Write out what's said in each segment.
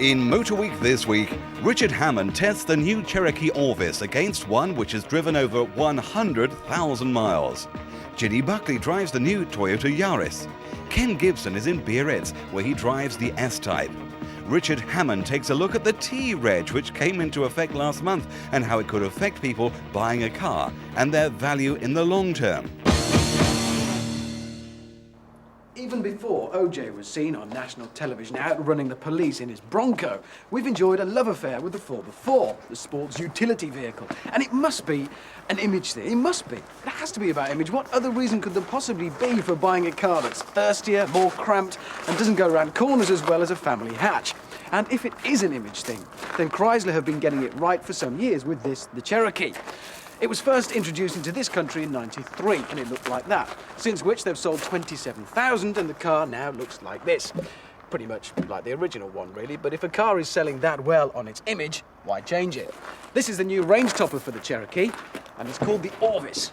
In Motor Week this week, Richard Hammond tests the new Cherokee Orvis against one which has driven over 100,000 miles. Ginny Buckley drives the new Toyota Yaris. Ken Gibson is in Biarritz, where he drives the S-Type. Richard Hammond takes a look at the T-reg, which came into effect last month, and how it could affect people buying a car and their value in the long term. Even before OJ was seen on national television outrunning the police in his Bronco, we've enjoyed a love affair with the 4x4, the sports utility vehicle. And it must be an image thing. It must be. It has to be about image. What other reason could there possibly be for buying a car that's thirstier, more cramped, and doesn't go around corners as well as a family hatch? And if it is an image thing, then Kreisler have been getting it right for some years with this, the Cherokee. It was first introduced into this country in '93, and it looked like that, since which they've sold 27,000, and the car now looks like this. Pretty much like the original one, really, but if a car is selling that well on its image, why change it? This is the new range topper for the Cherokee, and it's called the Orvis.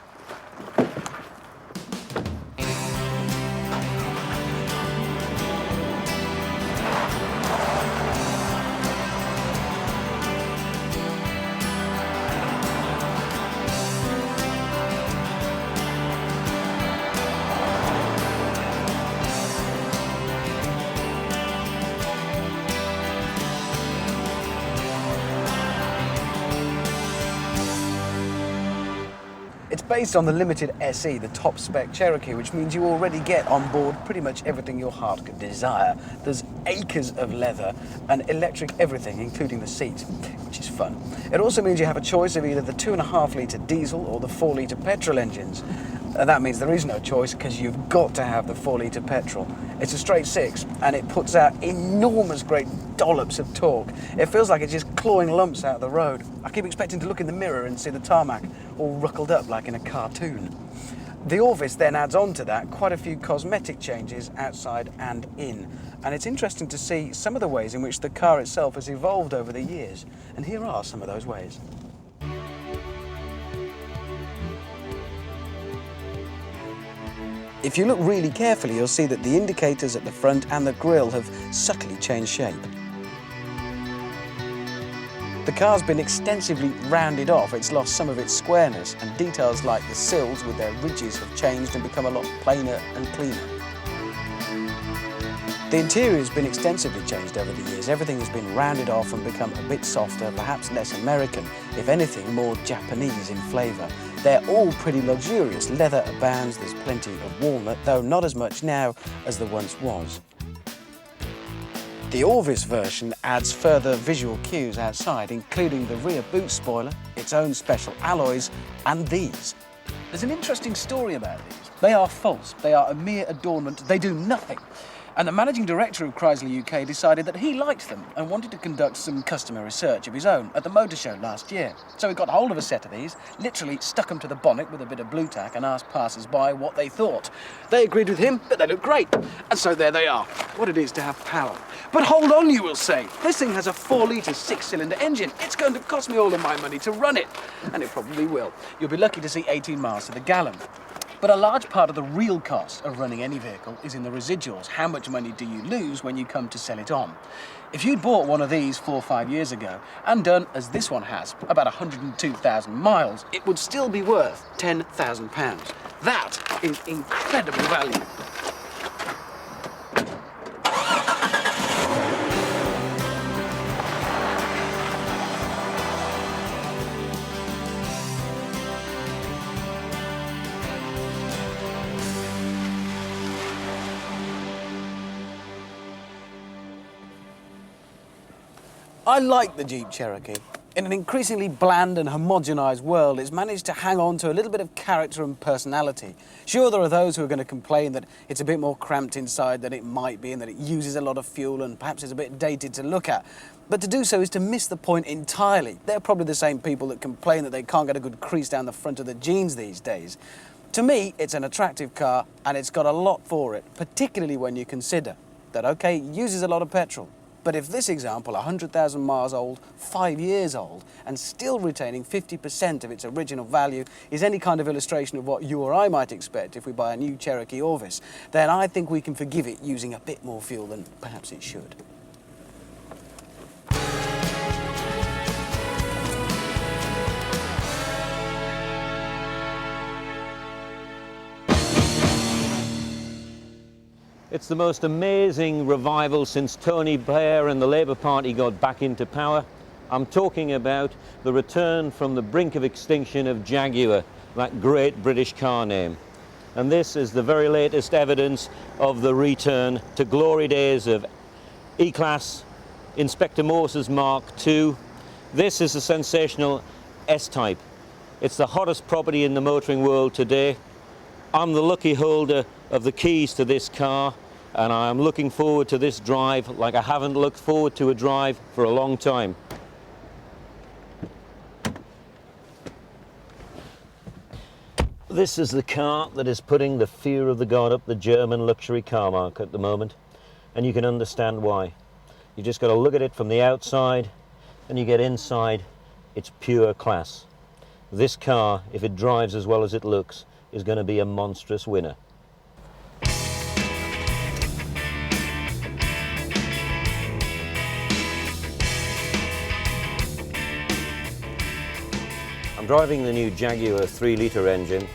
It's based on the limited SE, the top spec Cherokee, which means you already get on board pretty much everything your heart could desire. There's acres of leather and electric everything, including the seat, which is fun. It also means you have a choice of either the 2.5 litre diesel or the 4 litre petrol engines. That means there is no choice because you've got to have the 4 litre petrol. It's a straight 6 and it puts out enormous great dollops of torque. It feels like it's just clawing lumps out of the road. I keep expecting to look in the mirror and see the tarmac all ruckled up like in a cartoon. The Orvis then adds on to that quite a few cosmetic changes outside and in. And it's interesting to see some of the ways in which the car itself has evolved over the years. And here are some of those ways. If you look really carefully, you'll see that the indicators at the front and the grille have subtly changed shape. The car's been extensively rounded off, it's lost some of its squareness, and details like the sills with their ridges have changed and become a lot plainer and cleaner. The interior has been extensively changed over the years. Everything has been rounded off and become a bit softer, perhaps less American, if anything, more Japanese in flavour. They're all pretty luxurious. Leather abounds, there's plenty of walnut, though not as much now as there once was. The Orvis version adds further visual cues outside, including the rear boot spoiler, its own special alloys, and these. There's an interesting story about these. They are false. They are a mere adornment. They do nothing. And the managing director of Kreisler UK decided that he liked them and wanted to conduct some customer research of his own at the motor show last year. So he got hold of a set of these, literally stuck them to the bonnet with a bit of blue tack and asked passers-by what they thought. They agreed with him that they looked great. And so there they are. What it is to have power. But hold on, you will say. This thing has a 4 litre 6-cylinder engine. It's going to cost me all of my money to run it. And it probably will. You'll be lucky to see 18 miles to the gallon. But a large part of the real cost of running any vehicle is in the residuals. How much money do you lose when you come to sell it on? If you'd bought one of these 4 or 5 years ago and done as this one has, about 102,000 miles, it would still be worth £10,000. That is incredible value. I like the Jeep Cherokee. In an increasingly bland and homogenised world, it's managed to hang on to a little bit of character and personality. Sure, there are those who are going to complain that it's a bit more cramped inside than it might be and that it uses a lot of fuel and perhaps it's a bit dated to look at. But to do so is to miss the point entirely. They're probably the same people that complain that they can't get a good crease down the front of the jeans these days. To me, it's an attractive car and it's got a lot for it, particularly when you consider that, OK, it uses a lot of petrol. But if this example, 100,000 miles old, 5 years old, and still retaining 50% of its original value, is any kind of illustration of what you or I might expect if we buy a new Cherokee Orvis, then I think we can forgive it using a bit more fuel than perhaps it should. It's the most amazing revival since Tony Blair and the Labour Party got back into power. I'm talking about the return from the brink of extinction of Jaguar, that great British car name. And this is the very latest evidence of the return to glory days of E-Class, Inspector Morse's Mark II. This is the sensational S-Type. It's the hottest property in the motoring world today. I'm the lucky holder of the keys to this car, and I'm looking forward to this drive like I haven't looked forward to a drive for a long time. This is the car that is putting the fear of the god up the German luxury car market at the moment, and you can understand why. You just got to look at it from the outside, and you get inside, it's pure class. This car, if it drives as well as it looks, is going to be a monstrous winner. I'm driving the new Jaguar 3-litre engine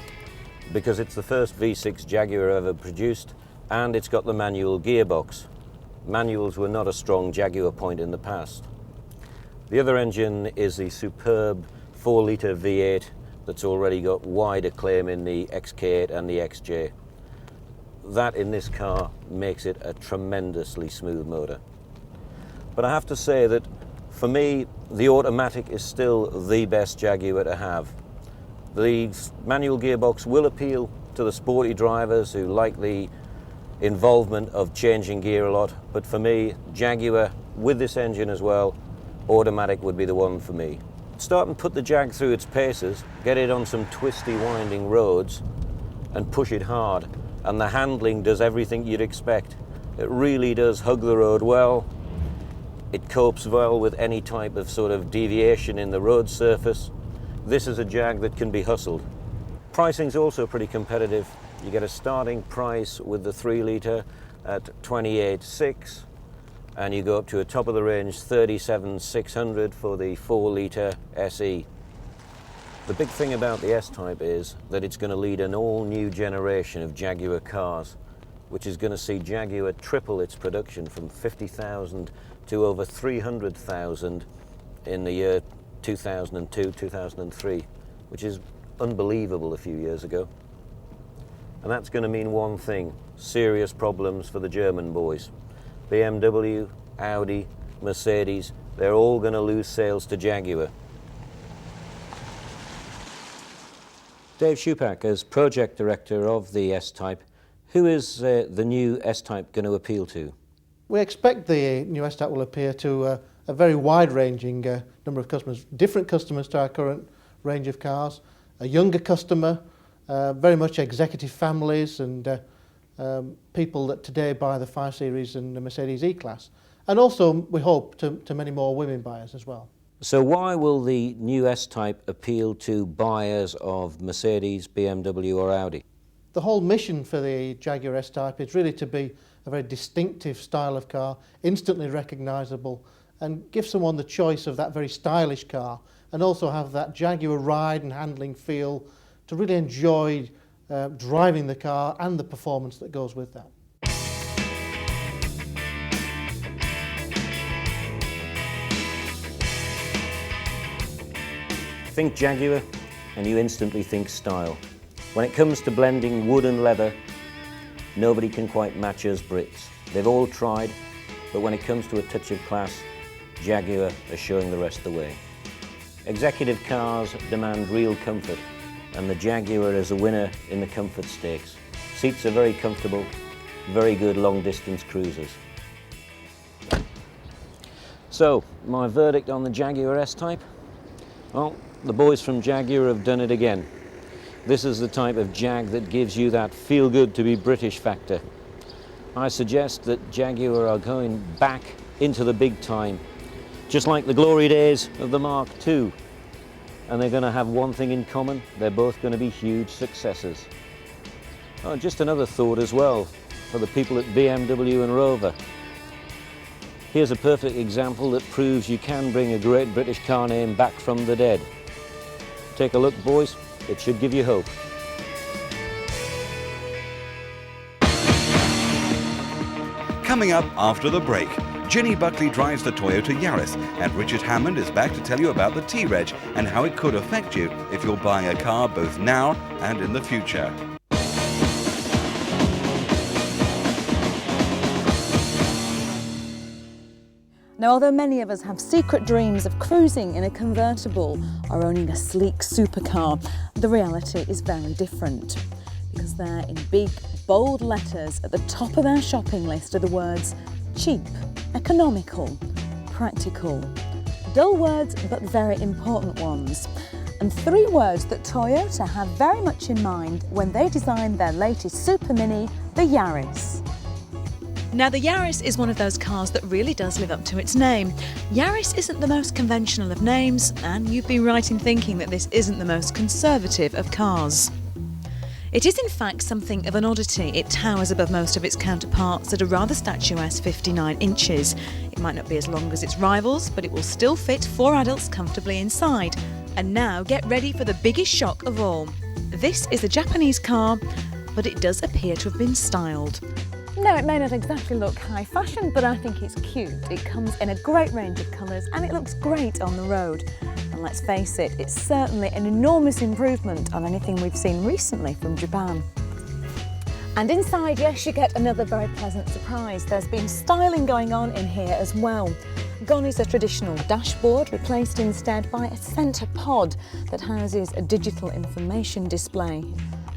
because it's the first V6 Jaguar ever produced, and it's got the manual gearbox. Manuals were not a strong Jaguar point in the past. The other engine is the superb 4-litre V8 that's already got wide acclaim in the XK8 and the XJ. That in this car makes it a tremendously smooth motor. But I have to say that for me, the automatic is still the best Jaguar to have. The manual gearbox will appeal to the sporty drivers who like the involvement of changing gear a lot, but for me, Jaguar with this engine as well, automatic would be the one for me. Start and put the Jag through its paces, get it on some twisty, winding roads, and push it hard, and the handling does everything you'd expect. It really does hug the road well. It copes well with any type of sort of deviation in the road surface. This is a Jag that can be hustled. Pricing's also pretty competitive. You get a starting price with the 3-litre at $28,600, and you go up to a top of the range $37,600 for the 4-litre SE. The big thing about the S-Type is that it's going to lead an all-new generation of Jaguar cars, which is going to see Jaguar triple its production from 50,000 to over 300,000 in the year 2002, 2003, which is unbelievable a few years ago. And that's going to mean one thing: serious problems for the German boys. BMW, Audi, Mercedes, they're all going to lose sales to Jaguar. Dave Schupak, as project director of the S-Type, who is the new S-Type going to appeal to? We expect the new S-Type will appeal to a very wide-ranging number of customers, different customers to our current range of cars, a younger customer, very much executive families and people that today buy the 5 Series and the Mercedes E-Class, and also we hope to many more women buyers as well. So why will the new S-Type appeal to buyers of Mercedes, BMW or Audi? The whole mission for the Jaguar S-Type is really to be a very distinctive style of car, instantly recognisable, and give someone the choice of that very stylish car, and also have that Jaguar ride and handling feel to really enjoy driving the car and the performance that goes with that. Think Jaguar and you instantly think style. When it comes to blending wood and leather, nobody can quite match us Brits. They've all tried, but when it comes to a touch of class, Jaguar are showing the rest the way. Executive cars demand real comfort, and the Jaguar is a winner in the comfort stakes. Seats are very comfortable, very good long-distance cruisers. So, my verdict on the Jaguar S-Type? Well, the boys from Jaguar have done it again. This is the type of Jag that gives you that feel-good-to-be-British factor. I suggest that Jaguar are going back into the big time, just like the glory days of the Mark II. And they're going to have one thing in common: they're both going to be huge successes. Oh, just another thought as well for the people at BMW and Rover. Here's a perfect example that proves you can bring a great British car name back from the dead. Take a look, boys. It should give you hope. Coming up after the break, Ginny Buckley drives the Toyota Yaris, and Richard Hammond is back to tell you about the T-reg and how it could affect you if you're buying a car both now and in the future. Now, although many of us have secret dreams of cruising in a convertible or owning a sleek supercar, the reality is very different. Because there, in big, bold letters at the top of our shopping list, are the words cheap, economical, practical. Dull words, but very important ones. And 3 words that Toyota had very much in mind when they designed their latest Super Mini, the Yaris. Now, the Yaris is one of those cars that really does live up to its name. Yaris isn't the most conventional of names, and you'd be right in thinking that this isn't the most conservative of cars. It is in fact something of an oddity. It towers above most of its counterparts at a rather statuesque 59 inches. It might not be as long as its rivals, but it will still fit 4 adults comfortably inside. And now get ready for the biggest shock of all. This is a Japanese car, but it does appear to have been styled. No, it may not exactly look high fashion, but I think it's cute. It comes in a great range of colours and it looks great on the road. And let's face it, it's certainly an enormous improvement on anything we've seen recently from Japan. And inside, yes, you get another very pleasant surprise. There's been styling going on in here as well. Gone is a traditional dashboard, replaced instead by a centre pod that houses a digital information display.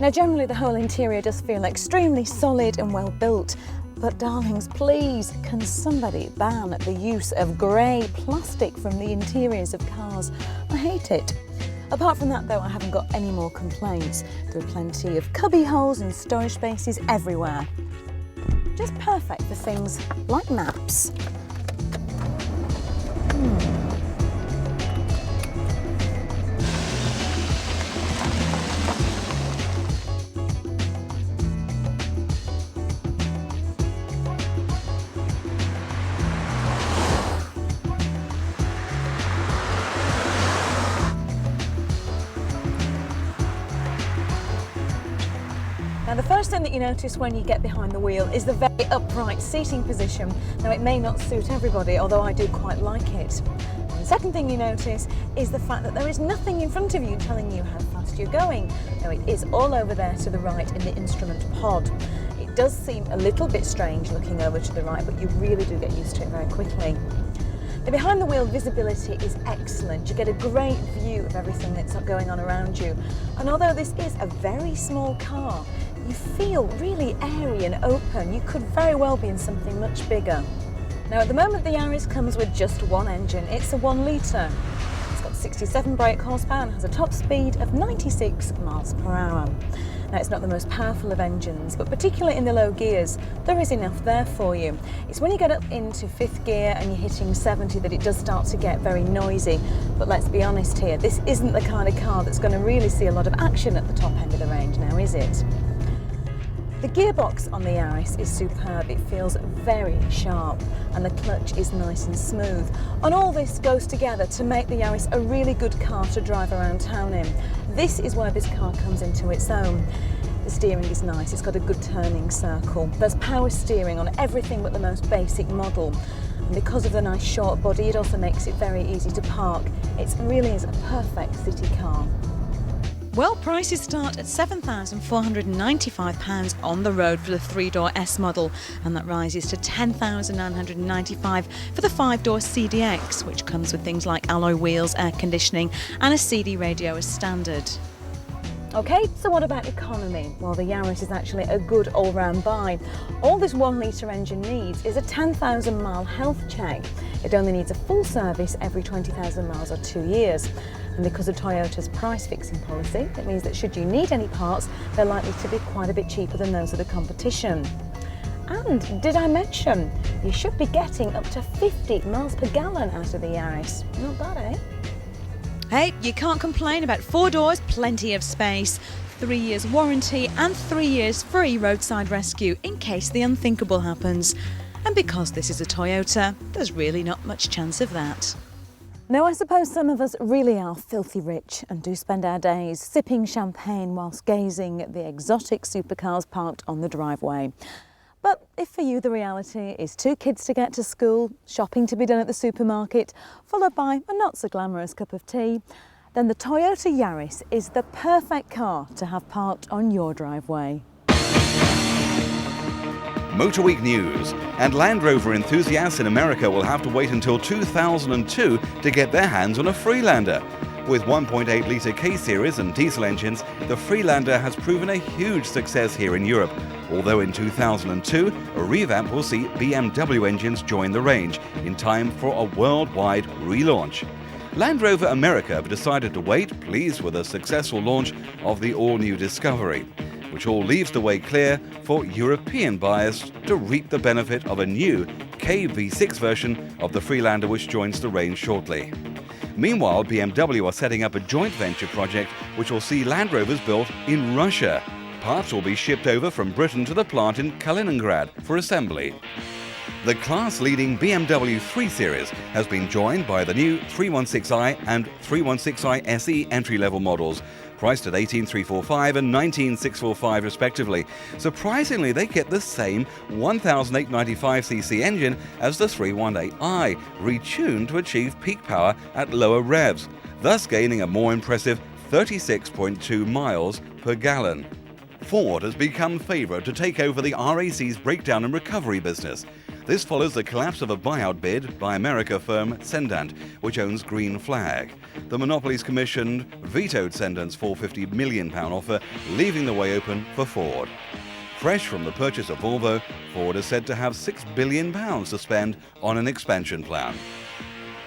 Now, generally the whole interior does feel extremely solid and well built, but darlings, please, can somebody ban the use of grey plastic from the interiors of cars? I hate it. Apart from that though, I haven't got any more complaints. There are plenty of cubby holes and storage spaces everywhere. Just perfect for things like maps. Now, the first thing that you notice when you get behind the wheel is the very upright seating position. Now, it may not suit everybody, although I do quite like it. And the second thing you notice is the fact that there is nothing in front of you telling you how fast you're going. Now, it is all over there to the right in the instrument pod. It does seem a little bit strange looking over to the right, but you really do get used to it very quickly. The behind the wheel visibility is excellent. You get a great view of everything that's going on around you. And although this is a very small car, you feel really airy and open. You could very well be in something much bigger. Now, at the moment, the Yaris comes with just one engine. It's a 1 litre. It's got 67 brake horsepower and has a top speed of 96 miles per hour. Now, it's not the most powerful of engines, but particularly in the low gears, there is enough there for you. It's when you get up into 5th gear and you're hitting 70 that it does start to get very noisy. But let's be honest here, this isn't the kind of car that's going to really see a lot of action at the top end of the range now, is it? The gearbox on the Yaris is superb. It feels very sharp and the clutch is nice and smooth. And all this goes together to make the Yaris a really good car to drive around town in. This is where this car comes into its own. The steering is nice, it's got a good turning circle. There's power steering on everything but the most basic model. And because of the nice short body, it also makes it very easy to park. It really is a perfect city car. Well, prices start at £7,495 on the road for the 3-door S model, and that rises to £10,995 for the 5-door CDX, which comes with things like alloy wheels, air conditioning and a CD radio as standard. Okay, so what about economy? Well, the Yaris is actually a good all-round buy. All this 1 litre engine needs is a 10,000 mile health check. It only needs a full service every 20,000 miles or 2 years. And because of Toyota's price fixing policy, it means that should you need any parts, they're likely to be quite a bit cheaper than those of the competition. And did I mention, you should be getting up to 50 miles per gallon out of the Yaris. Not bad, eh? Hey, you can't complain about 4 doors, plenty of space, 3 years warranty and 3 years free roadside rescue in case the unthinkable happens. And because this is a Toyota, there's really not much chance of that. Now, I suppose some of us really are filthy rich and do spend our days sipping champagne whilst gazing at the exotic supercars parked on the driveway. But if for you the reality is 2 kids to get to school, shopping to be done at the supermarket, followed by a not so glamorous cup of tea, then the Toyota Yaris is the perfect car to have parked on your driveway. Motor Week news, and Land Rover enthusiasts in America will have to wait until 2002 to get their hands on a Freelander. With 1.8-litre K-Series and diesel engines, the Freelander has proven a huge success here in Europe, although in 2002, a revamp will see BMW engines join the range in time for a worldwide relaunch. Land Rover America have decided to wait, pleased with the successful launch of the all-new Discovery, which all leaves the way clear for European buyers to reap the benefit of a new KV6 version of the Freelander which joins the range shortly. Meanwhile, BMW are setting up a joint venture project which will see Land Rovers built in Russia. Parts will be shipped over from Britain to the plant in Kaliningrad for assembly. The class-leading BMW 3 Series has been joined by the new 316i and 316i SE entry-level models, priced at 18,345 and 19,645 respectively. Surprisingly, they get the same 1,895cc engine as the 318i, retuned to achieve peak power at lower revs, thus gaining a more impressive 36.2 miles per gallon. Ford has become favourite to take over the RAC's breakdown and recovery business. This follows the collapse of a buyout bid by America firm Cendant, which owns Green Flag. The Monopolies Commission vetoed Cendant's £450 million offer, leaving the way open for Ford. Fresh from the purchase of Volvo, Ford is said to have £6 billion to spend on an expansion plan.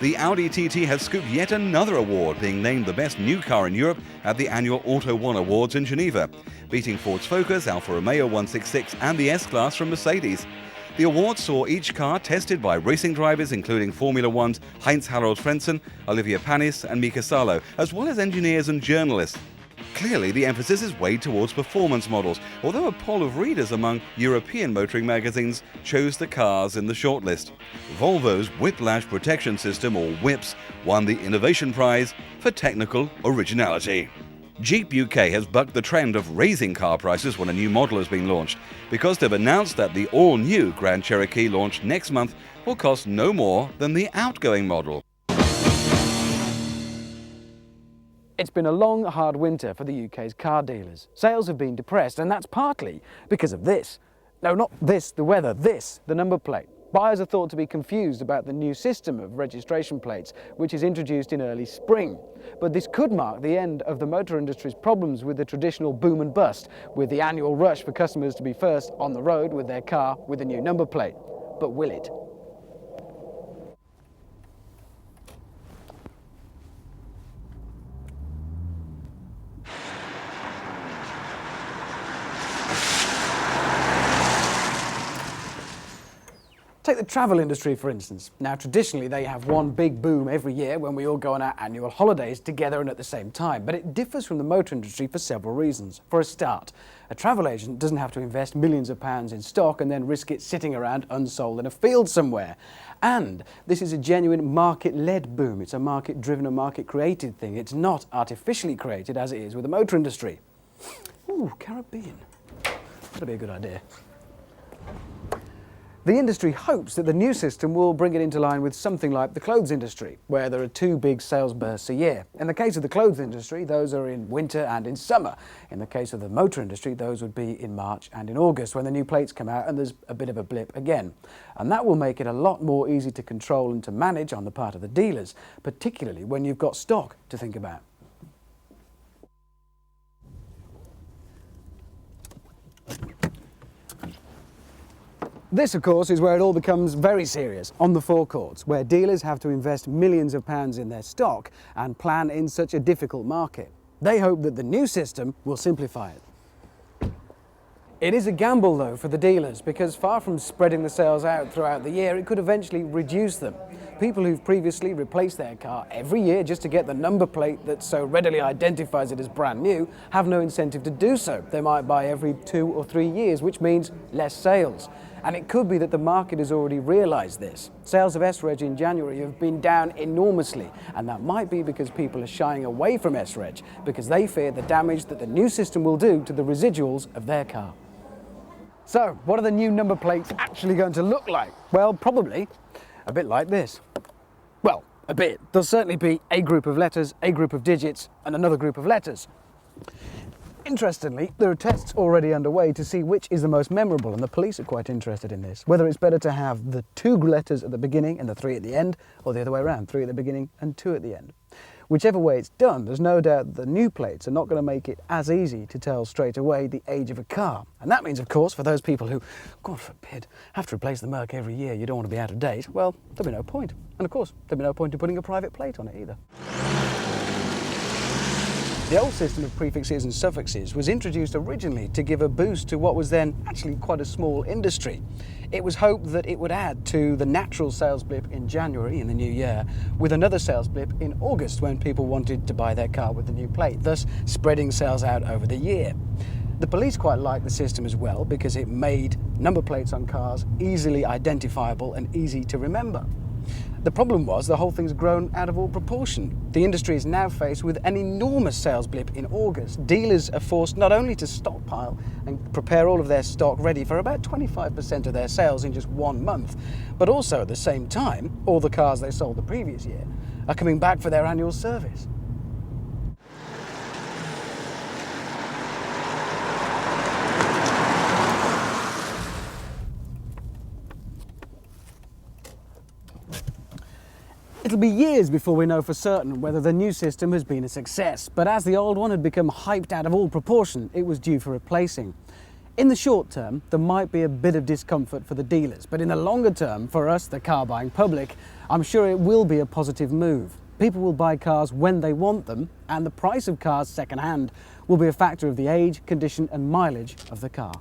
The Audi TT has scooped yet another award, being named the best new car in Europe at the annual Auto One Awards in Geneva, beating Ford's Focus, Alfa Romeo 166 and the S-Class from Mercedes. The award saw each car tested by racing drivers including Formula One's Heinz-Harald Frentzen, Olivier Panis and Mika Salo, as well as engineers and journalists. Clearly, the emphasis is weighed towards performance models, although a poll of readers among European motoring magazines chose the cars in the shortlist. Volvo's Whiplash Protection System, or WHIPS, won the Innovation Prize for technical originality. Jeep UK has bucked the trend of raising car prices when a new model has been launched, because they've announced that the all-new Grand Cherokee launched next month will cost no more than the outgoing model. It's been a long, hard winter for the UK's car dealers. Sales have been depressed, and that's partly because of this. No, not this, the weather, this, the number plate. Buyers are thought to be confused about the new system of registration plates, which is introduced in early spring. But this could mark the end of the motor industry's problems with the traditional boom and bust, with the annual rush for customers to be first on the road with their car with a new number plate. But will it? Take the travel industry, for instance. Now, traditionally, they have one big boom every year when we all go on our annual holidays together and at the same time. But it differs from the motor industry for several reasons. For a start, a travel agent doesn't have to invest millions of pounds in stock and then risk it sitting around unsold in a field somewhere. And this is a genuine market-led boom. It's a market-driven and market-created thing. It's not artificially created as it is with the motor industry. Ooh, Caribbean. That'd be a good idea. The industry hopes that the new system will bring it into line with something like the clothes industry, where there are 2 big sales bursts a year. In the case of the clothes industry, those are in winter and in summer. In the case of the motor industry, those would be in March and in August, when the new plates come out and there's a bit of a blip again. And that will make it a lot more easy to control and to manage on the part of the dealers, particularly when you've got stock to think about. This, of course, is where it all becomes very serious, on the forecourts, where dealers have to invest millions of pounds in their stock and plan in such a difficult market. They hope that the new system will simplify it. It is a gamble, though, for the dealers, because far from spreading the sales out throughout the year, it could eventually reduce them. People who've previously replaced their car every year just to get the number plate that so readily identifies it as brand new have no incentive to do so. They might buy every 2 or 3 years, which means less sales. And it could be that the market has already realised this. Sales of S-Reg in January have been down enormously, and that might be because people are shying away from S-Reg because they fear the damage that the new system will do to the residuals of their car. So, what are the new number plates actually going to look like? Well, probably a bit like this. Well, a bit. There'll certainly be a group of letters, a group of digits, and another group of letters. Interestingly, there are tests already underway to see which is the most memorable, and the police are quite interested in this. Whether it's better to have the 2 letters at the beginning and the 3 at the end, or the other way around, 3 at the beginning and 2 at the end. Whichever way it's done, there's no doubt that the new plates are not going to make it as easy to tell straight away the age of a car. And that means, of course, for those people who, God forbid, have to replace the Merc every year, you don't want to be out of date, well, there'll be no point. And of course, there'll be no point in putting a private plate on it either. The old system of prefixes and suffixes was introduced originally to give a boost to what was then actually quite a small industry. It was hoped that it would add to the natural sales blip in January in the new year, with another sales blip in August when people wanted to buy their car with the new plate, thus spreading sales out over the year. The police quite liked the system as well because it made number plates on cars easily identifiable and easy to remember. The problem was the whole thing's grown out of all proportion. The industry is now faced with an enormous sales blip in August. Dealers are forced not only to stockpile and prepare all of their stock ready for about 25% of their sales in just 1 month, but also at the same time, all the cars they sold the previous year are coming back for their annual service. It'll be years before we know for certain whether the new system has been a success, but as the old one had become hyped out of all proportion, it was due for replacing. In the short term, there might be a bit of discomfort for the dealers, but in the longer term, for us, the car buying public, I'm sure it will be a positive move. People will buy cars when they want them, and the price of cars second-hand will be a factor of the age, condition and mileage of the car.